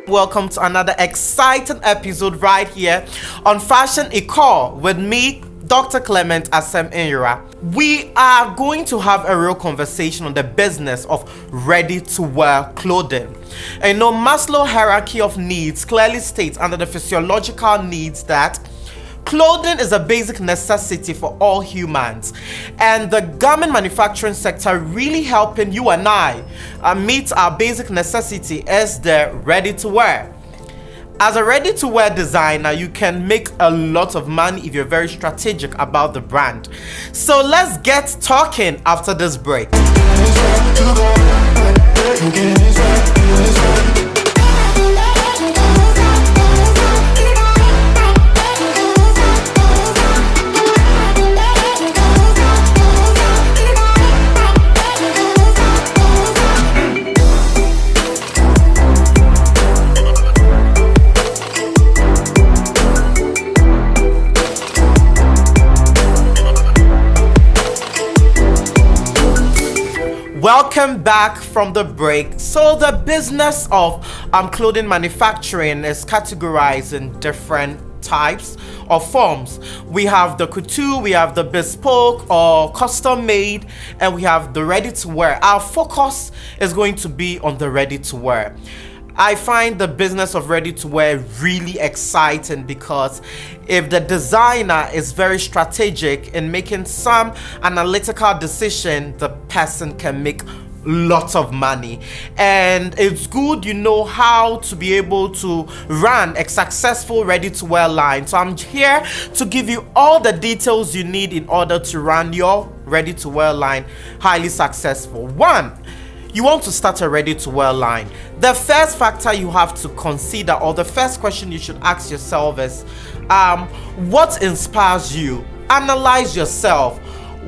welcome to another exciting episode right here on Fashion ÉCOLE with me, Dr. Clement Asemnyra. We are going to have a real conversation on the business of ready-to-wear clothing. And Maslow's hierarchy of needs clearly states under the physiological needs that clothing is a basic necessity for all humans, and the garment manufacturing sector really helping you and I meet our basic necessity as the ready-to-wear. As a ready-to-wear designer, you can make a lot of money if you're very strategic about the brand. So let's get talking after this break. Welcome back from the break. So the business of clothing manufacturing is categorized in different types or forms. We have the couture, we have the bespoke or custom made, and we have the ready to wear. Our focus is going to be on the ready to wear. I find the business of ready-to-wear really exciting because if the designer is very strategic in making some analytical decision, the person can make lots of money. And it's good you know how to be able to run a successful ready-to-wear line. So I'm here to give you all the details you need in order to run your ready-to-wear line highly successful. One, you want to start a ready-to-wear line. The first factor you have to consider, or the first question you should ask yourself is, what inspires you? Analyze yourself.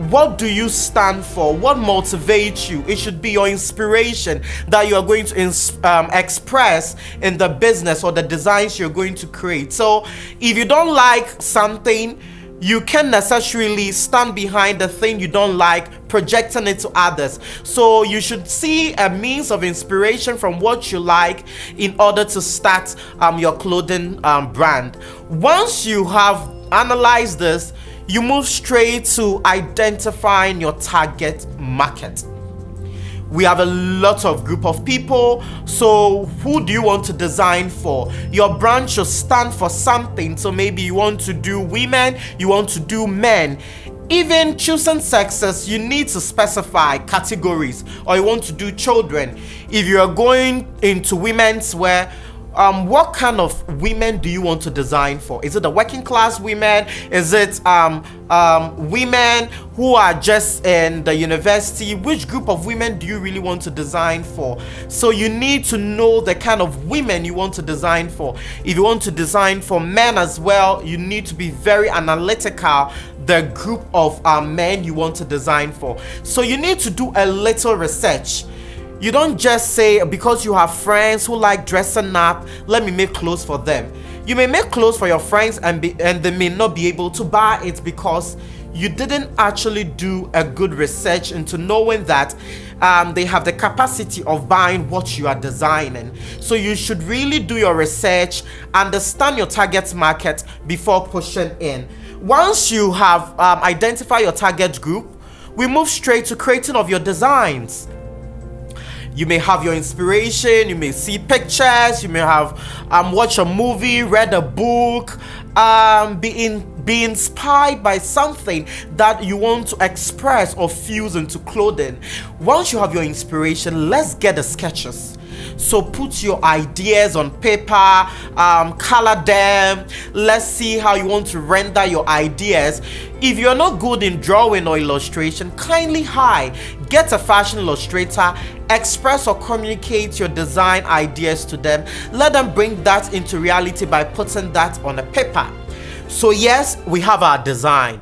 What do you stand for? What motivates you? It should be your inspiration that you are going to express in the business or the designs you're going to create. So if you don't like something, you can't necessarily stand behind the thing you don't like, projecting it to others. So you should see a means of inspiration from what you like in order to start your clothing brand. Once you have analyzed this, you move straight to identifying your target market. We have a lot of group of people, so who do you want to design for? Your brand should stand for something. So maybe you want to do women, you want to do men. Even choosing sexes, you need to specify categories, or you want to do children. If you are going into women's wear, what kind of women do you want to design for? Is it the working class women? Is it women who are just in the university? Which group of women do you really want to design for? So you need to know the kind of women you want to design for. If you want to design for men as well, you need to be very analytical the group of men you want to design for. So you need to do a little research. You don't just say, because you have friends who like dressing up, let me make clothes for them. You may make clothes for your friends and they may not be able to buy it because you didn't actually do a good research into knowing that they have the capacity of buying what you are designing. So you should really do your research, understand your target market before pushing in. Once you have identified your target group, we move straight to creating of your designs. You may have your inspiration, you may see pictures, you may have watched a movie, read a book, be inspired by something that you want to express or fuse into clothing. Once you have your inspiration, let's get the sketches. So put your ideas on paper, color them. Let's see how you want to render your ideas. If you're not good in drawing or illustration, kindly get a fashion illustrator, express or communicate your design ideas to them. Let them bring that into reality by putting that on a paper. So yes, we have our design.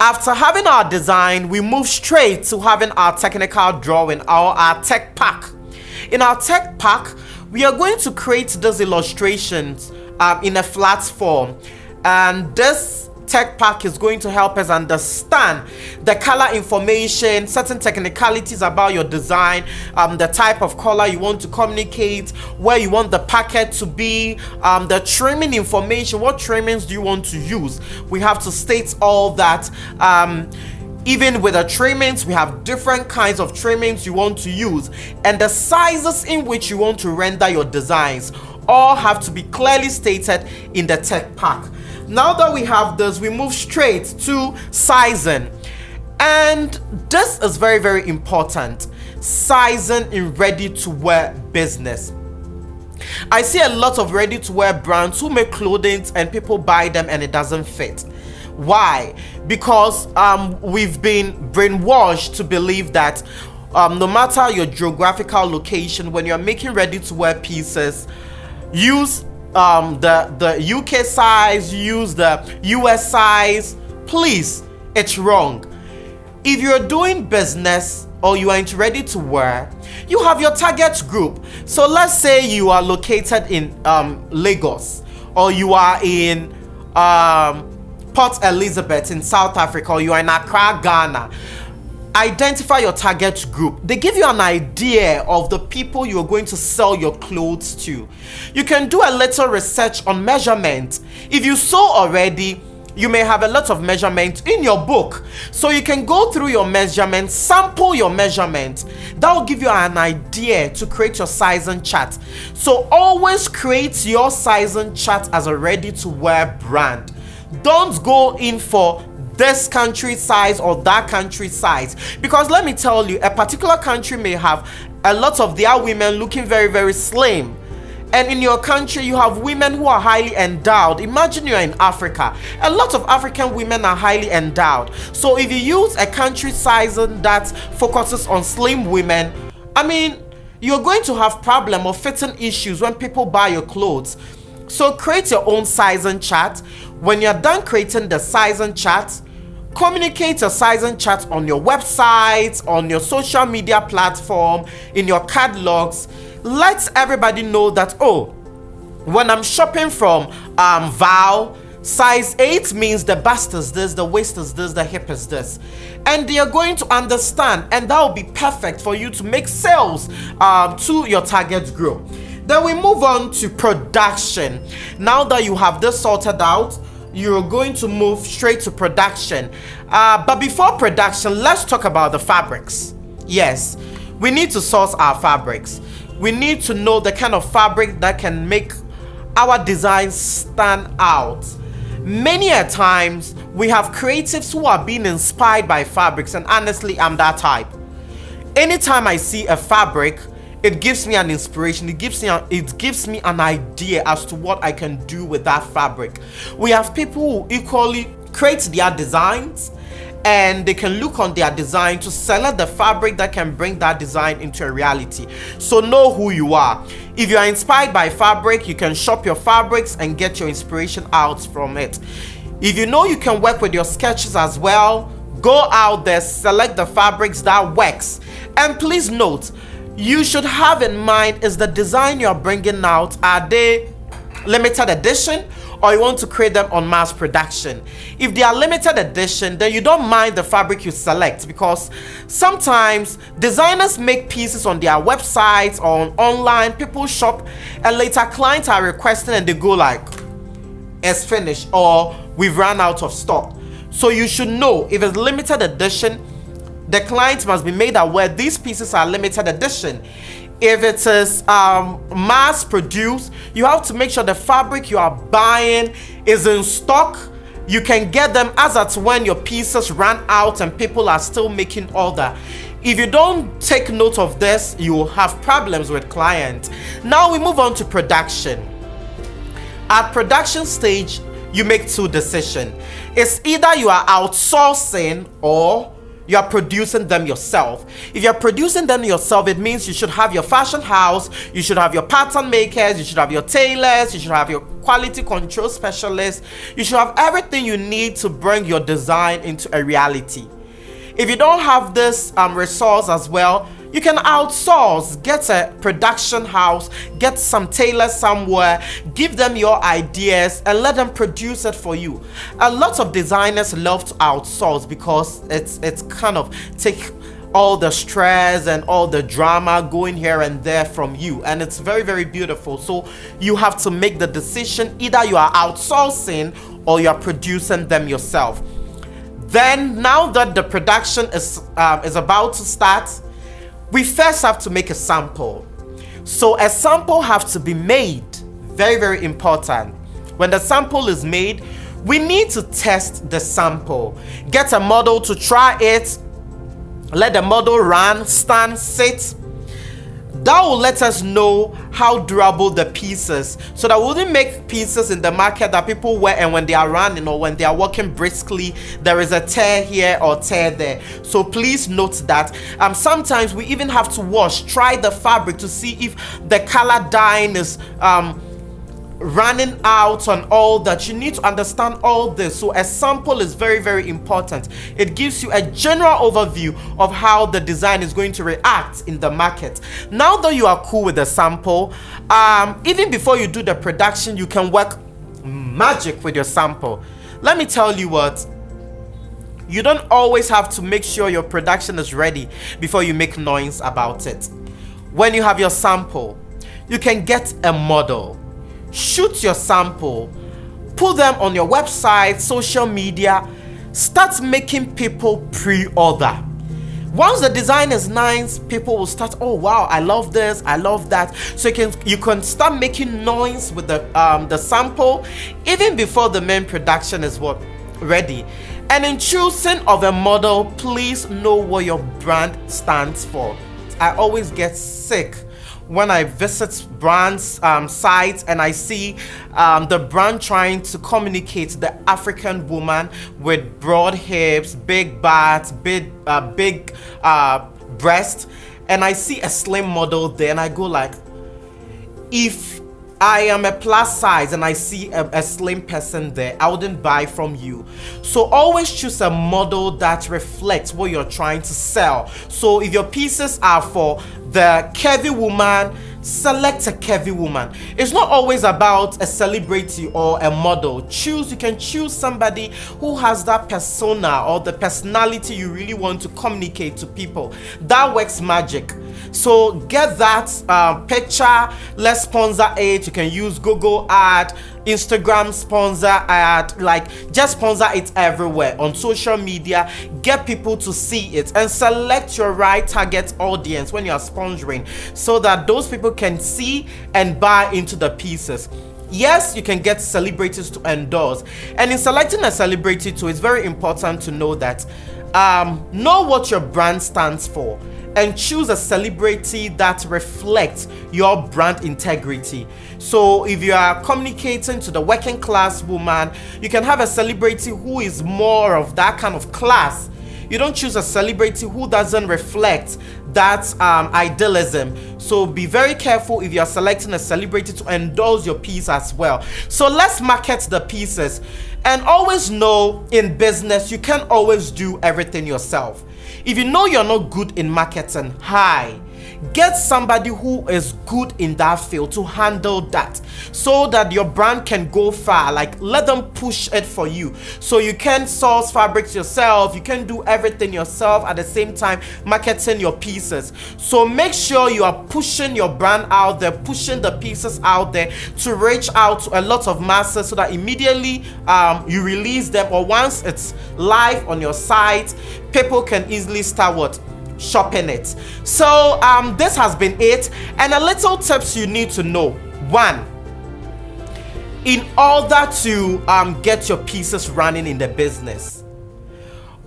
After having our design, we move straight to having our technical drawing or our tech pack. In our tech pack, we are going to create those illustrations in a flat form, and this tech pack is going to help us understand the color information, certain technicalities about your design, the type of color you want to communicate, where you want the packet to be, the trimming information, what trimmings do you want to use. We have to state all that. Even with the trimmings, we have different kinds of trimmings you want to use, and the sizes in which you want to render your designs all have to be clearly stated in the tech pack. Now that we have this, we move straight to sizing. And this is very, very important. Sizing in ready-to-wear business. I see a lot of ready-to-wear brands who make clothing and people buy them and it doesn't fit. Why? Because we've been brainwashed to believe that no matter your geographical location, when you're making ready-to-wear pieces, use the UK size, use the US size. Please, it's wrong. If you're doing business or you are into ready to wear, you have your target group. So let's say you are located in Lagos, or you are in Port Elizabeth in South Africa, or you are in Accra, Ghana. Identify your target group. They give you an idea of the people you're going to sell your clothes to. You can do a little research on measurement. If you sew already, you may have a lot of measurement in your book. So you can go through your measurements, sample your measurement. That will give you an idea to create your sizing chart. So always create your sizing chart as a ready-to-wear brand. Don't go in for this country size or that country size, because let me tell you, a particular country may have a lot of their women looking very, very slim, and in your country you have women who are highly endowed. Imagine you're in Africa. A lot of African women are highly endowed. So if you use a country sizing that focuses on slim women, I mean, you're going to have problem of fitting issues when people buy your clothes. So create your own sizing chart. When you're done creating the sizing chart, communicate your sizing chart on your website, on your social media platform, in your catalogs. Let everybody know that, oh, when I'm shopping from Val, size 8 means the bust is this, the waist is this, the hip is this. And they are going to understand, and that will be perfect for you to make sales to your target group. Then we move on to production. Now that you have this sorted out, you're going to move straight to production. But before production, let's talk about the fabrics. Yes, we need to source our fabrics. We need to know the kind of fabric that can make our designs stand out. Many a times, we have creatives who are being inspired by fabrics, and honestly, I'm that type. Anytime I see a fabric, it gives me an inspiration. It gives me an idea as to what I can do with that fabric. We have people who equally create their designs, and they can look on their design to select the fabric that can bring that design into a reality. So know who you are. If you are inspired by fabric, you can shop your fabrics and get your inspiration out from it. If you know you can work with your sketches as well, go out there, select the fabrics that works. And please note, you should have in mind, is the design you're bringing out, are they limited edition, or you want to create them on mass production? If they are limited edition, then you don't mind the fabric you select, because sometimes designers make pieces on their websites or online, people shop, and later clients are requesting and they go like, it's finished, or we've run out of stock. So you should know, if it's limited edition, the client must be made aware these pieces are limited edition. If it is mass produced, you have to make sure the fabric you are buying is in stock. You can get them as at when your pieces run out and people are still making order. If you don't take note of this, you will have problems with clients. Now we move on to production. At production stage, you make two decisions. It's either you are outsourcing or you are producing them yourself. If you're producing them yourself, it means you should have your fashion house, you should have your pattern makers, you should have your tailors, you should have your quality control specialists, you should have everything you need to bring your design into a reality. If you don't have this resource as well, You can outsource, get a production house, get some tailors somewhere, give them your ideas and let them produce it for you. A lot of designers love to outsource because it's kind of take all the stress and all the drama going here and there from you, and it's very, very beautiful. So you have to make the decision, either you are outsourcing or you are producing them yourself. Then now that the production is about to start, we first have to make a sample. So a sample has to be made. Very, very important. When the sample is made, we need to test the sample. Get a model to try it. Let the model run, stand, sit. That will let us know how durable the piece is, so that we wouldn't make pieces in the market that people wear and when they are running or when they are walking briskly, there is a tear here or tear there. So please note that. Sometimes we even have to try the fabric to see if the color dyeing is running out on all that. You need to understand all this. So a sample is very, very important. It gives you a general overview of how the design is going to react in the market. Now that you are cool with the sample, even before you do the production, you can work magic with your sample. Let me tell you what, you don't always have to make sure your production is ready before you make noise about it. When you have your sample, you can get a model, shoot your sample, put them on your website, social media, start making people pre-order. Once the design is nice, people will start, oh wow, I love this, I love that. So you can start making noise with the sample even before the main production is ready. And in choosing of a model, please know what your brand stands for. I always get sick when I visit brands' sites and I see the brand trying to communicate the African woman with broad hips, big butts, big breast, and I see a slim model there, and I go like, if I am a plus size and I see a slim person there, I wouldn't buy from you. So always choose a model that reflects what you're trying to sell. So if your pieces are for the curvy woman, select a curvy woman. It's not always about a celebrity or a model. You can choose somebody who has that persona or the personality you really want to communicate to people. That works magic. So get that picture, let's sponsor it. You can use Google ad, Instagram sponsor ad, just sponsor it everywhere on social media. Get people to see it and select your right target audience when you are sponsoring, so that those people can see and buy into the pieces. Yes, you can get celebrities to endorse, and in selecting a celebrity too, it's very important to know that know what your brand stands for and choose a celebrity that reflects your brand integrity. So if you are communicating to the working class woman, you can have a celebrity who is more of that kind of class. You don't choose a celebrity who doesn't reflect that idealism. So be very careful if you are selecting a celebrity to endorse your piece as well. So let's market the pieces, and always know in business you can't always do everything yourself. If you know you're not good in marketing, get somebody who is good in that field to handle that, so that your brand can go far. Let them push it for you. So you can source fabrics yourself, you can do everything yourself at the same time marketing your pieces. So make sure you are pushing your brand out there, pushing the pieces out there to reach out to a lot of masses, so that immediately you release them, or once it's live on your site, people can easily start shopping it. So this has been it, and a little tips you need to know. 1, in order to get your pieces running in the business,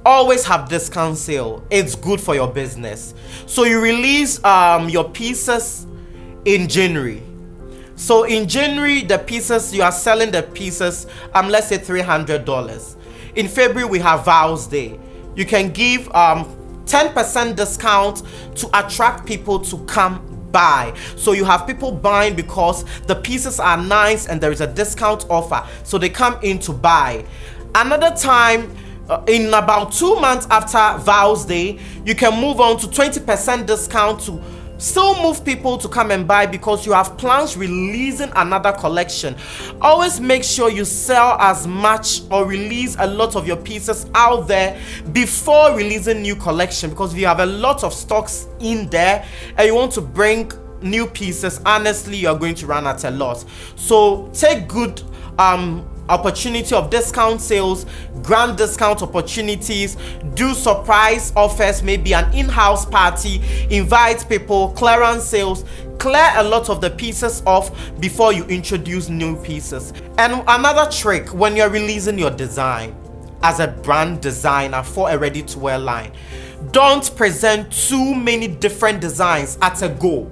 always have discount sale. It's good for your business. So you release your pieces in January. So in January, the pieces, you are selling the pieces, let's say $300. In February, we have Vows Day. You can give 10% discount to attract people to come buy. So you have people buying because the pieces are nice and there is a discount offer, so they come in to buy. Another time, in about 2 months after Vows Day, you can move on to 20% discount to still move people to come and buy, because you have plans releasing another collection. Always make sure you sell as much or release a lot of your pieces out there before releasing new collection, because if you have a lot of stocks in there and you want to bring new pieces, honestly, you're going to run at a loss. So take good opportunity of discount sales, grand discount opportunities, do surprise offers, maybe an in-house party, invite people, clearance sales, clear a lot of the pieces off before you introduce new pieces. And another trick when you're releasing your design as a brand designer for a ready-to-wear line, don't present too many different designs at a go.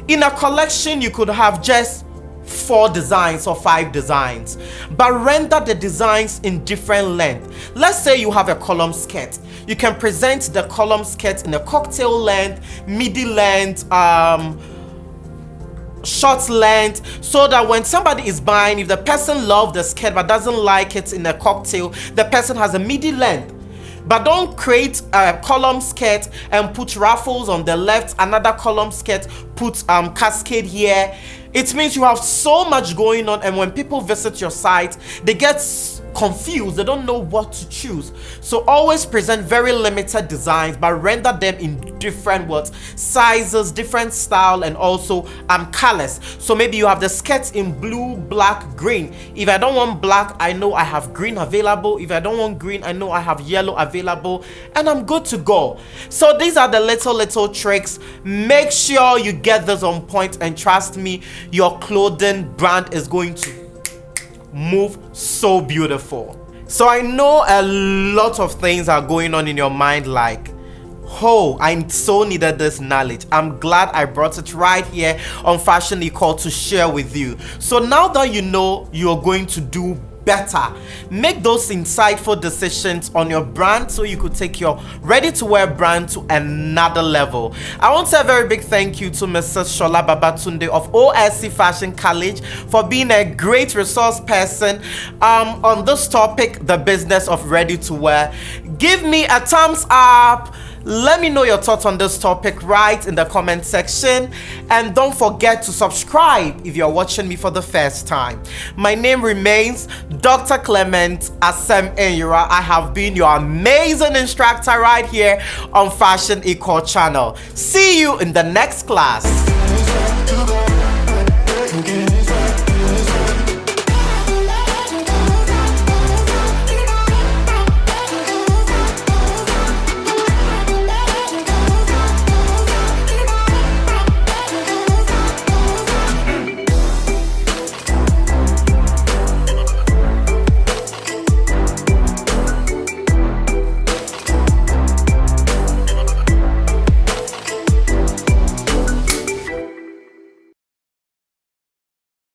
In a collection, you could have just 4 designs or 5 designs, but render the designs in different length. Let's say you have a column skirt. You can present the column skirt in a cocktail length, midi length, short length, so that when somebody is buying, if the person loves the skirt but doesn't like it in a cocktail, the person has a midi length. But don't create a column skirt and put ruffles on the left, another column skirt, put cascade here. It means you have so much going on, and when people visit your site, they get confused. They don't know what to choose. So always present very limited designs, but render them in different sizes, different style, and also colors. So maybe you have the skirts in blue, black, green. If I don't want black, I know I have green available. If I don't want green, I know I have yellow available, and I'm good to go. So these are the little tricks. Make sure you get this on point, and trust me, your clothing brand is going to move so beautiful. So I know a lot of things are going on in your mind, like, oh, I so needed this knowledge. I'm glad I brought it right here on Fashion ÉCOLE to share with you. So now that you know you're going to do better, make those insightful decisions on your brand so you could take your ready-to-wear brand to another level. I want to say a very big thank you to Mrs. Shola Babatunde of OSC Fashion College for being a great resource person on this topic, the business of ready-to-wear. Give me a thumbs up. Let me know your thoughts on this topic right in the comment section, and don't forget to subscribe if you're watching me for the first time. My name remains Dr. Clement Asemnyra. I have been your amazing instructor right here on Fashion ÉCOLE channel. See you in the next class.